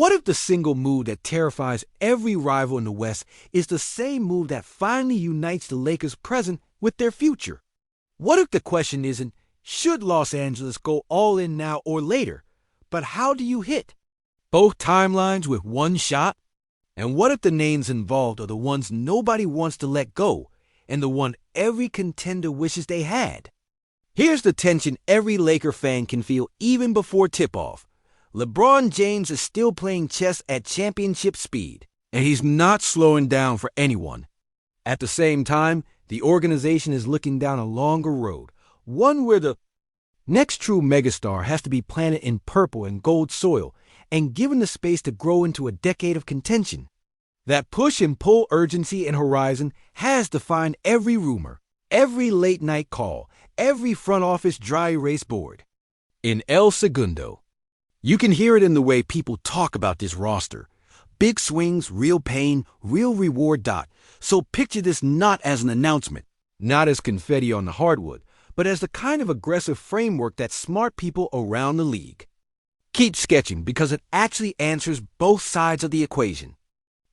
What if the single move that terrifies every rival in the West is the same move that finally unites the Lakers' present with their future? What if the question isn't, should Los Angeles go all in now or later, but how do you hit both timelines with one shot? And what if the names involved are the ones nobody wants to let go and the one every contender wishes they had? Here's the tension every Laker fan can feel even before tip-off. LeBron James is still playing chess at championship speed, and he's not slowing down for anyone. At the same time, the organization is looking down a longer road, one where the next true megastar has to be planted in purple and gold soil and given the space to grow into a decade of contention. That push and pull urgency and horizon has defined every rumor, every late-night call, every front office dry erase board. In El Segundo, you can hear it in the way people talk about this roster. Big swings, real pain, real reward. So picture this not as an announcement, not as confetti on the hardwood, but as the kind of aggressive framework that smart people around the league keep sketching because it actually answers both sides of the equation.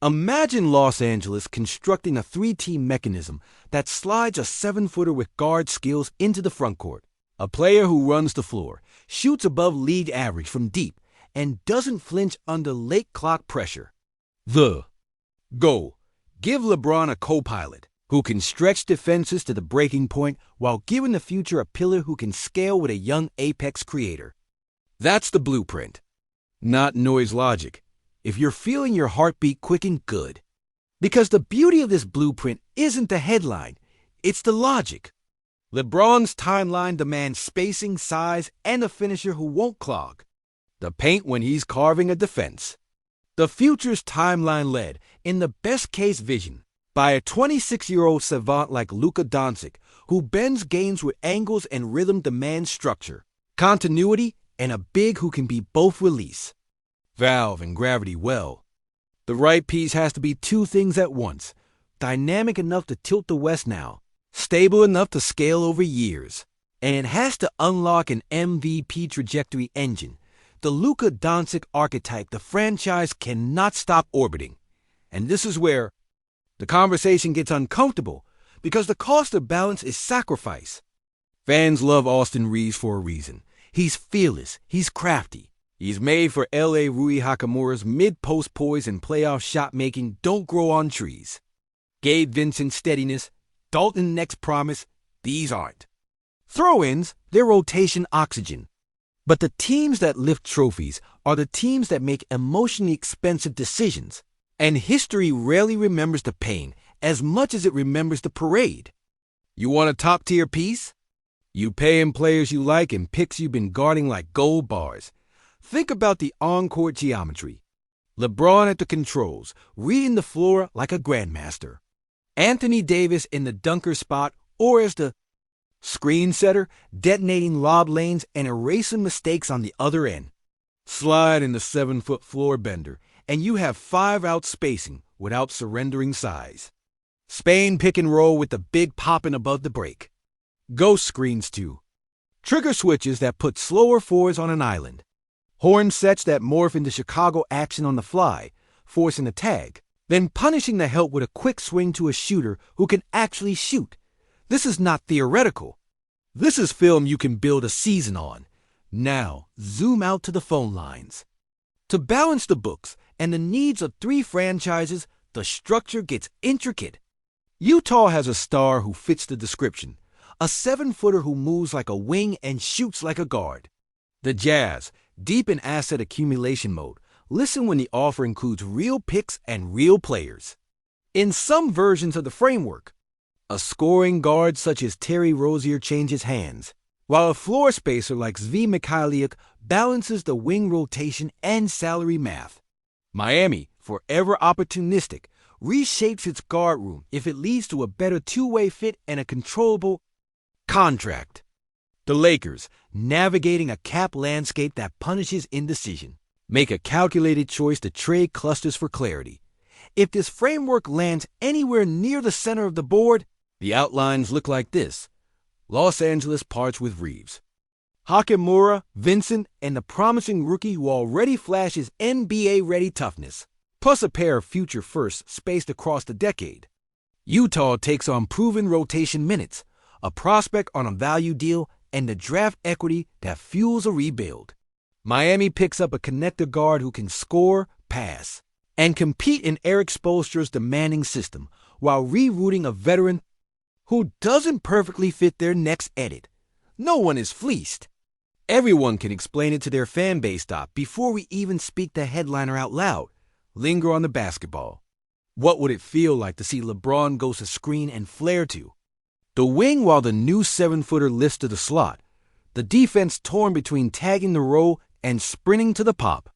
Imagine Los Angeles constructing a three-team mechanism that slides a 7-footer with guard skills into the front court, a player who runs the floor, shoots above league average from deep, and doesn't flinch under late clock pressure. The goal: give LeBron a co-pilot who can stretch defenses to the breaking point while giving the future a pillar who can scale with a young apex creator. That's the blueprint, not noise logic. If you're feeling your heartbeat quicken, good. Because the beauty of this blueprint isn't the headline, it's the logic. LeBron's timeline demands spacing, size, and a finisher who won't clog the paint when he's carving a defense. The future's timeline led, in the best-case vision, by a 26-year-old savant like Luka Doncic, who bends games with angles and rhythm demands structure, continuity, and a big who can be both release valve and gravity well. The right piece has to be two things at once: dynamic enough to tilt the West now, stable enough to scale over years, and it has to unlock an MVP trajectory engine, the Luka Doncic archetype the franchise cannot stop orbiting. And this is where the conversation gets uncomfortable, because the cost of balance is sacrifice. Fans love Austin Reeves for a reason. He's fearless, he's crafty. He's made for L.A. Rui Hachimura's mid-post poise and playoff shot-making don't grow on trees. Gabe Vincent's steadiness, Dalton Neck's promise, these aren't throw-ins, they're rotation oxygen. But the teams that lift trophies are the teams that make emotionally expensive decisions, and history rarely remembers the pain as much as it remembers the parade. You want a top-tier piece? You pay in players you like and picks you've been guarding like gold bars. Think about the on-court geometry. LeBron at the controls, reading the floor like a grandmaster. Anthony Davis in the dunker spot or as the screen setter, detonating lob lanes and erasing mistakes on the other end. Slide in the 7-foot floor bender, and you have 5-out spacing without surrendering size. Spain pick and roll with the big popping above the break. Ghost screens too. Trigger switches that put slower forwards on an island. Horn sets that morph into Chicago action on the fly, forcing a tag, then punishing the help with a quick swing to a shooter who can actually shoot. This is not theoretical. This is film you can build a season on. Now, zoom out to the phone lines. To balance the books and the needs of 3 franchises, the structure gets intricate. Utah has a star who fits the description, a 7-footer who moves like a wing and shoots like a guard. The Jazz, deep in asset accumulation mode, listen when the offer includes real picks and real players. In some versions of the framework, a scoring guard such as Terry Rozier changes hands, while a floor spacer like Zvi Mikhailiuk balances the wing rotation and salary math. Miami, forever opportunistic, reshapes its guard room if it leads to a better two-way fit and a controllable contract. The Lakers, navigating a cap landscape that punishes indecision, make a calculated choice to trade clusters for clarity. If this framework lands anywhere near the center of the board, the outlines look like this. Los Angeles parts with Reeves. Hakimura, Vincent, and the promising rookie who already flashes NBA-ready toughness, plus a pair of future firsts spaced across the decade. Utah takes on proven rotation minutes, a prospect on a value deal, and the draft equity that fuels a rebuild. Miami picks up a connector guard who can score, pass, and compete in Eric Spoelstra's demanding system while rerouting a veteran who doesn't perfectly fit their next edit. No one is fleeced. Everyone can explain it to their fan base before we even speak the headliner out loud. Linger on the basketball. What would it feel like to see LeBron ghost a screen and flare to the wing while the new 7-footer lifts to the slot, the defense torn between tagging the roll and sprinting to the pop?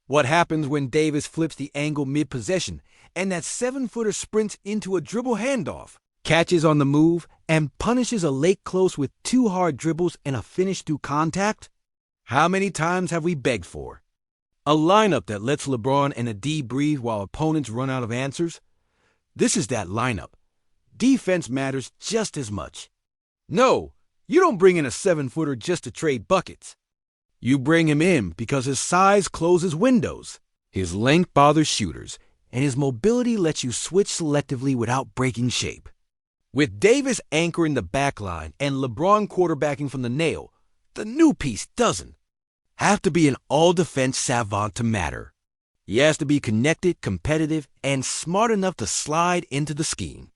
What happens when Davis flips the angle mid-possession and that 7-footer sprints into a dribble handoff, catches on the move, and punishes a late close with 2 hard dribbles and a finish through contact? How many times have we begged for a lineup that lets LeBron and a D breathe while opponents run out of answers? This is that lineup. Defense matters just as much. No, you don't bring in a 7-footer just to trade buckets. You bring him in because his size closes windows, his length bothers shooters, and his mobility lets you switch selectively without breaking shape. With Davis anchoring the backline and LeBron quarterbacking from the nail, the new piece doesn't have to be an all-defense savant to matter. He has to be connected, competitive, and smart enough to slide into the scheme.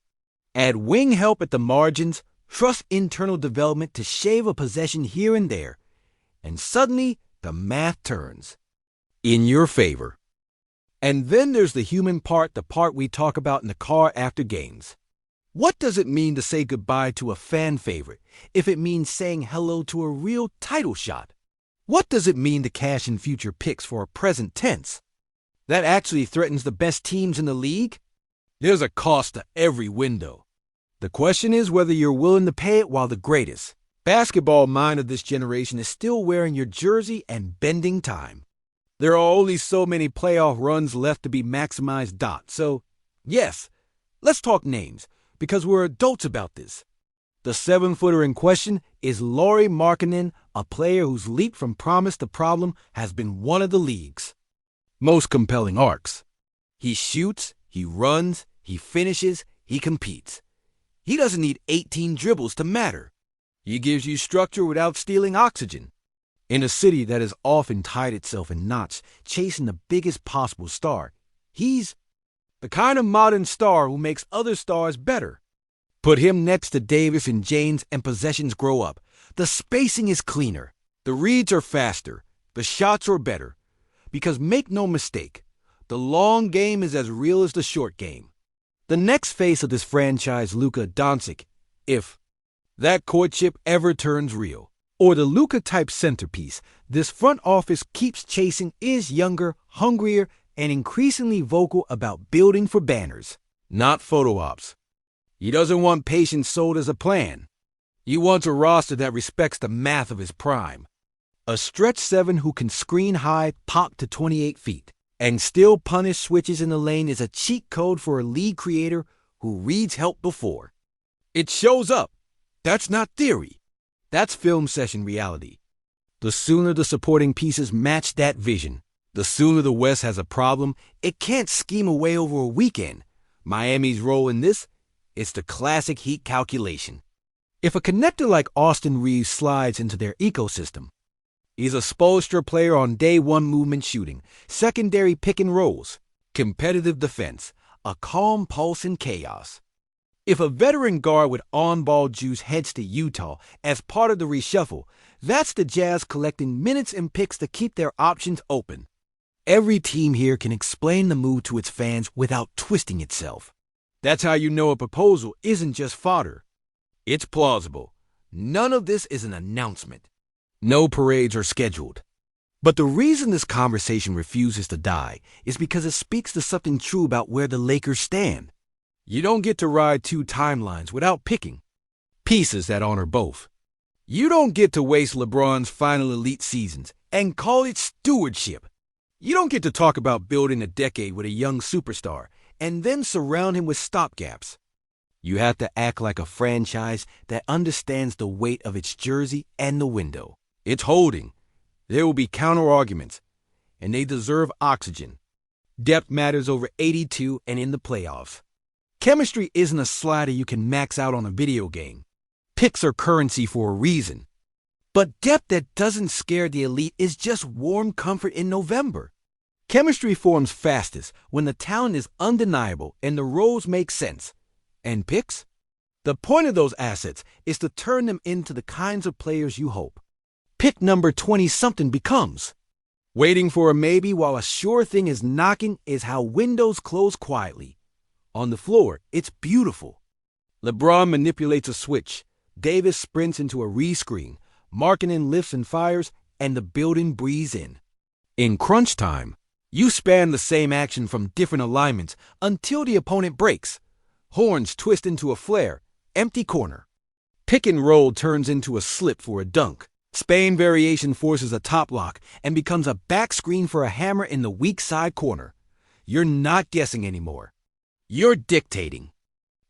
Add wing help at the margins, trust internal development to shave a possession here and there, and suddenly the math turns in your favor. And then there's the human part, the part we talk about in the car after games. What does it mean to say goodbye to a fan favorite if it means saying hello to a real title shot? What does it mean to cash in future picks for a present tense that actually threatens the best teams in the league? There's a cost to every window. The question is whether you're willing to pay it while the greatest basketball mind of this generation is still wearing your jersey and bending time. There are only so many playoff runs left to be maximized. So, yes, let's talk names, because we're adults about this. The 7-footer in question is Lauri Markkanen, a player whose leap from promise to problem has been one of the league's most compelling arcs. He shoots, he runs, he finishes, he competes. He doesn't need 18 dribbles to matter. He gives you structure without stealing oxygen. In a city that has often tied itself in knots, chasing the biggest possible star, he's the kind of modern star who makes other stars better. Put him next to Davis and James and possessions grow up. The spacing is cleaner. The reads are faster. The shots are better. Because make no mistake, the long game is as real as the short game. The next face of this franchise, Luka Doncic, if that courtship ever turns real, or the Luka-type centerpiece this front office keeps chasing, is younger, hungrier, and increasingly vocal about building for banners, not photo ops. He doesn't want patience sold as a plan. He wants a roster that respects the math of his prime. A stretch 7 who can screen high, pop to 28 feet, and still punish switches in the lane is a cheat code for a league creator who reads help before it shows up. That's not theory. That's film session reality. The sooner the supporting pieces match that vision, the sooner the West has a problem it can't scheme away over a weekend. Miami's role in this is the classic Heat calculation. If a connector like Austin Reeves slides into their ecosystem, he's a Spoelstra player on day one movement shooting, secondary pick and rolls, competitive defense, a calm pulse in chaos. If a veteran guard with on-ball juice heads to Utah as part of the reshuffle, that's the Jazz collecting minutes and picks to keep their options open. Every team here can explain the move to its fans without twisting itself. That's how you know a proposal isn't just fodder. It's plausible. None of this is an announcement. No parades are scheduled. But the reason this conversation refuses to die is because it speaks to something true about where the Lakers stand. You don't get to ride 2 timelines without picking pieces that honor both. You don't get to waste LeBron's final elite seasons and call it stewardship. You don't get to talk about building a decade with a young superstar and then surround him with stopgaps. You have to act like a franchise that understands the weight of its jersey and the window. It's holding. There will be counter-arguments, and they deserve oxygen. Depth matters over 82 and in the playoffs. Chemistry isn't a slider you can max out on a video game. Picks are currency for a reason. But depth that doesn't scare the elite is just warm comfort in November. Chemistry forms fastest when the talent is undeniable and the roles make sense. And picks? The point of those assets is to turn them into the kinds of players you hope. Pick number 20-something becomes. Waiting for a maybe while a sure thing is knocking is how windows close quietly. On the floor, it's beautiful. LeBron manipulates a switch. Davis sprints into a re-screen. Markkanen lifts and fires, and the building breathes in. In crunch time, you span the same action from different alignments until the opponent breaks. Horns twist into a flare, empty corner. Pick and roll turns into a slip for a dunk. Spain variation forces a top lock and becomes a back screen for a hammer in the weak side corner. You're not guessing anymore. You're dictating.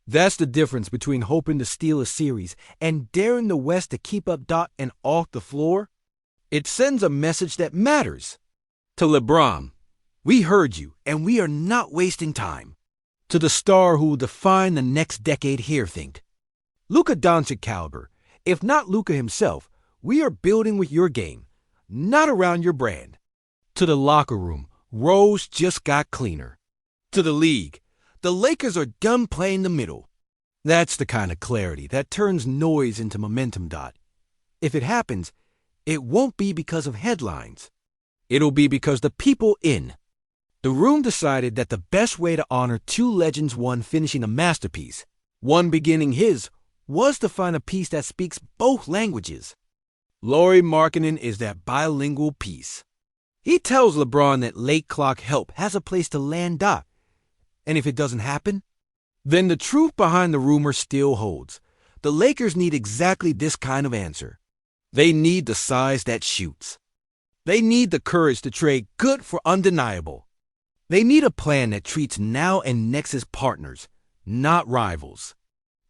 That's the difference between hoping to steal a series and daring the West to keep up dot and off the floor. It sends a message that matters. To LeBron, we heard you and we are not wasting time. To the star who will define the next decade here, think. Luka Doncic caliber. If not Luka himself, we are building with your game, not around your brand. To the locker room, rows just got cleaner. To the league, the Lakers are done playing the middle. That's the kind of clarity that turns noise into momentum. If it happens, it won't be because of headlines. It'll be because the people in. The room decided that the best way to honor two legends, one finishing a masterpiece, one beginning his, was to find a piece that speaks both languages. Lauri Markkanen is that bilingual piece. He tells LeBron that late clock help has a place to land. And if it doesn't happen, then the truth behind the rumor still holds. The Lakers need exactly this kind of answer. They need the size that shoots. They need the courage to trade good for undeniable. They need a plan that treats now and next as partners, not rivals.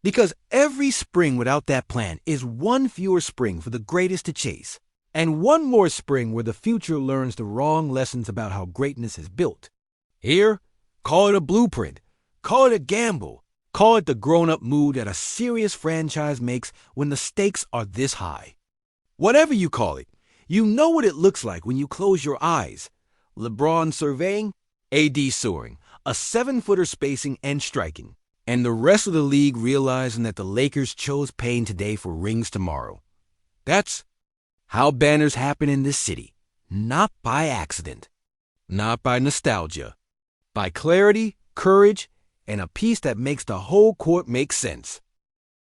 Because every spring without that plan is one fewer spring for the greatest to chase, and one more spring where the future learns the wrong lessons about how greatness is built. Here, call it a blueprint, call it a gamble, call it the grown-up mood that a serious franchise makes when the stakes are this high. Whatever you call it, you know what it looks like when you close your eyes. LeBron surveying, AD soaring, a 7-footer spacing and striking, and the rest of the league realizing that the Lakers chose pain today for rings tomorrow. That's how banners happen in this city, not by accident, not by nostalgia. By clarity, courage, and a piece that makes the whole court make sense.